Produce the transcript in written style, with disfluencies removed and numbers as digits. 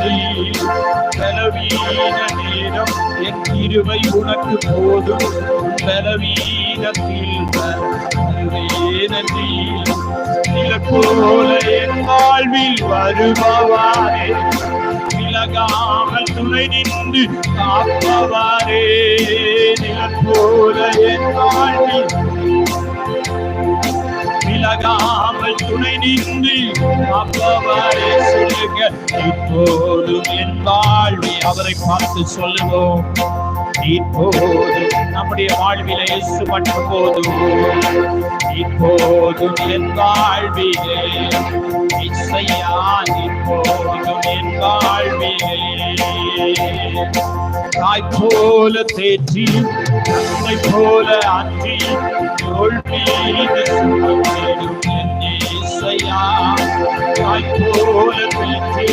நன்றி. பலவீன நேரம் என் கிருபை உனக்கு போதும். பலவீனத்தில் நன்றி. நிழல் போல என் வாழ்வில் வருபவாரே, விலகாமல் துணை நின்று காப்பவாரே. நிழல் போல என் வாழ்வில் விலகாமல் துணை நின்று காப்பவாரே. சொல்லுங்க, இப்போதும் என் வாழ்வை அவரை பார்த்து சொல்லுவோம். இப்போது நம்முடைய வாழ்விலே இயேசு மட்டும் போதும். இப்போதும் என் வாழ்விலே இசையா, இப்போதும் என் வாழ்விலே தாய் போல தேற்றி தந்தை போல அன்றி தோல்வியிலே சுமந்திடும் என் இசையா. தாய் போல தேற்றி